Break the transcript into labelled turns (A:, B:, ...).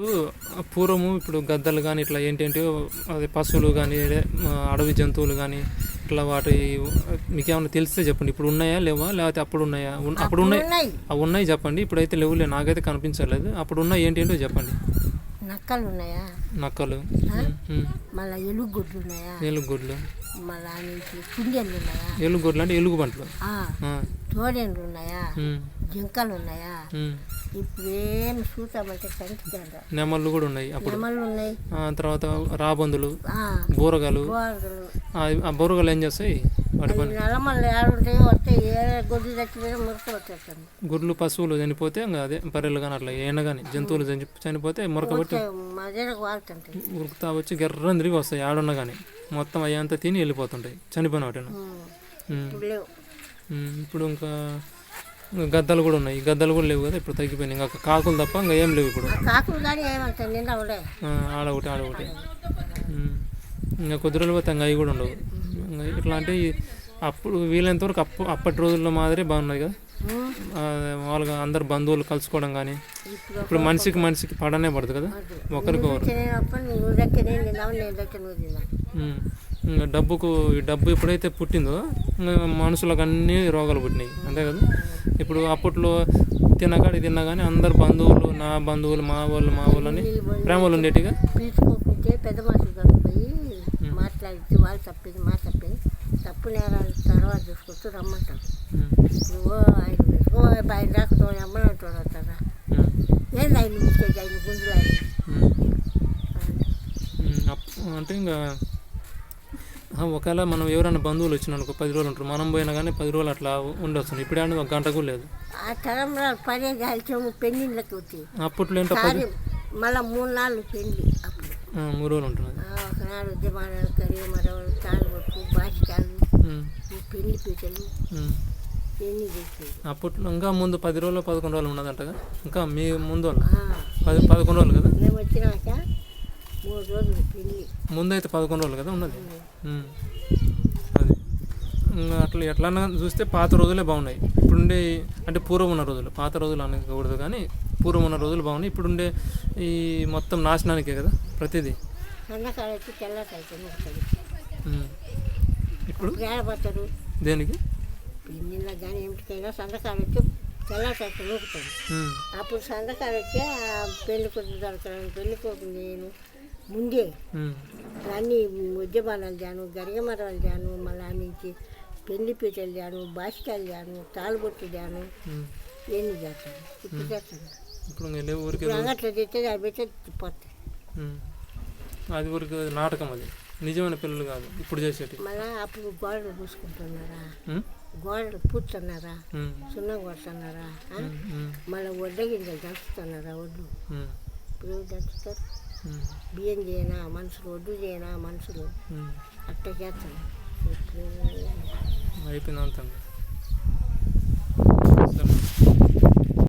A: ఇప్పుడు పూర్వము ఇప్పుడు గద్దలు కానీ ఇట్లా ఏంటంటే అదే పశువులు కానీ అడవి జంతువులు కానీ ఇట్లా వాటి మీకేమైనా తెలిస్తే చెప్పండి. ఇప్పుడు ఉన్నాయా లేవా, లేకపోతే అప్పుడు ఉన్నాయా? అప్పుడు ఉన్నాయి, అవి ఉన్నాయి చెప్పండి. ఇప్పుడైతే లేవులే, నాకైతే కనిపించలేదు. అప్పుడు ఉన్నాయి ఏంటేంటో చెప్పండి.
B: నక్కలు ఉన్నాయా?
A: నక్కలు,
B: మళ్ళీ ఎలుగుగొడ్లు ఉన్నాయా?
A: ఎలుగుగొడ్లు,
B: మళ్ళీ కుందేళ్ళు ఉన్నాయా?
A: ఎలుగుగొడ్లు అంటే ఎలుగు బంట్లు,
B: తోడేళ్ళు ఉన్నాయా? జింకలు ఉన్నాయా? ఇప్పుడేమి చూసామంటే సంఖ్య.
A: నెమళ్ళు కూడా ఉన్నాయి అప్పుడు.
B: నెమళ్ళు ఉన్నాయి.
A: తర్వాత రాబందులు, బూరగాలు. ఆ బూరగాలు ఏం చేస్తాయి? వాటి పని
B: నెలమల్లి ఏడుంటాయో వస్తే ఏ గొడ్లు చచ్చిపోయినా మురక వచ్చేస్తాను.
A: గుడ్లు పశువులు చనిపోతే ఇంకా అదే బర్రెలు కానీ అట్లా ఏమైనా కానీ జంతువులు చనిపోతే మురకబట్టి ఉరుకుతా వచ్చి గెర్రం తిరిగి వస్తాయి. ఆడున్నా కానీ మొత్తం అయ్యంతా తిని వెళ్ళిపోతుంటాయి చనిపోయిన వాటిని. ఇప్పుడు ఇంకా గద్దలు కూడా ఉన్నాయి. గద్దలు కూడా లేవు కదా, ఇప్పుడు తగ్గిపోయినాయి. ఇంకా కాకులు తప్ప ఇంకా ఏం లేవు ఇప్పుడు. ఆడొకటి ఇంకా కొద్ది రోజులు పోతే ఇంకా అవి కూడా ఉండవు. ఇంకా ఇట్లాంటివి అప్పుడు వీలైనంత వరకు అప్పటి రోజుల్లో మాదిరి బాగున్నాయి కదా. వాళ్ళగా అందరు బంధువులు కలుసుకోవడం కానీ ఇప్పుడు మనిషికి పడనే పడదు కదా ఒకరికొకరు. ఇంకా డబ్బు ఎప్పుడైతే పుట్టిందో మనుషులకు అన్నీ రోగాలు పుట్టినాయి అంతే కదా. ఇప్పుడు అప్పట్లో తిన్నా కానీ అందరు బంధువులు, నా బంధువులు, మా వాళ్ళు అని ప్రేమలు ఉండేటిగా.
B: పెద్ద మనుషులు కలిగిపోయి మాట్లాడితే వాళ్ళు తప్పింది మా తప్పింది తప్పు నేరాలు తర్వాత చూసుకొస్తూ రమ్మంటారు. ఇప్పుడు ఆయన రాకపోతే అమ్మనంటాడు వస్తారా? ఏంది ఆయన మిస్టేక్, ఆయన గుంజులు ఆయన
A: అంటే ఇంకా ఒకవేళ మనం ఎవరైనా బంధువులు వచ్చినానుకో 10 రోజులు ఉంటారు. మనం పోయినా కానీ 10 రోజులు అట్లా ఉండొచ్చు. ఇప్పుడు ఒక గంట కూడా లేదు.
B: ఆ తరంలో పదే కాల్చాము పెళ్ళిళ్ళకి వచ్చి
A: అప్పట్లో ఏంటో
B: మళ్ళీ 3 నాళ్ళు పెళ్ళి. అప్పుడు
A: 3 రోజులు ఉంటుంది.
B: ఒకనాడు ఉద్యమాలు కరిగి మరొకరు తాళబొట్టు బాసికాలు పెళ్లి పీటలు ఎన్ని చేసేది.
A: అప్పట్లో ఇంకా ముందు 10 రోజులు 11 రోజులు ఉన్నదంటగా. ఇంకా మీ ముందు 11 రోజులు కదా.
B: మేము వచ్చినాక 3 రోజులు పెళ్ళి.
A: ముందు అయితే 11 రోజులు కదా ఉన్నది. అది అట్లా ఎట్లన్నా చూస్తే పాత రోజులే బాగున్నాయి. ఇప్పుడుండే అంటే పూర్వం ఉన్న రోజులు, పాత రోజులు అనకూడదు కానీ పూర్వం ఉన్న రోజులు బాగున్నాయి. ఇప్పుడుండే ఈ మొత్తం నాశనానికే కదా ప్రతిదీ. ఇప్పుడు దేనికి
B: పెళ్ళిళ్ళకి కానీ ఏమిటికైనా సంతకాలు వచ్చి తెల్లకాయలు నూకుతాడు. అప్పుడు సంతకాలు వచ్చి పెళ్లి కొడుకు దొరకడం, పెళ్లి కొడుకు నేను ముందే అన్నీ ఉద్యమానాలు జాను, గరిగమరాలు జాను, మళ్ళీ నుంచి పెళ్లి పీటలు జాను, బాసికాయలు జాను, తాళబొట్టు జాను ఎన్ని చేస్తాను. ఇప్పుడు చేస్తాను.
A: ఇప్పుడు
B: అంగట్లో తెచ్చేది అవి పెట్టే తిప్పొస్తాయి.
A: అది ఊరికి నాటకం, అది నిజమైన పిల్లలు కాదు ఇప్పుడు చేసేటి.
B: మళ్ళీ అప్పుడు గోడలు పూసుకుంటున్నారా, గోడలు పూస్తున్నారా, సున్నం కొడుతున్నారా, మళ్ళీ వడ్డ గింజలు దంచుతున్నారా, ఒడ్లు ఇప్పుడు దంచుతారు. బియ్యం చేయనా మనుషులు, ఒడ్డు చేయనా మనుషులు, అట్లా చేస్తాను. ఇప్పుడు
A: అయిపోయింది అంతా.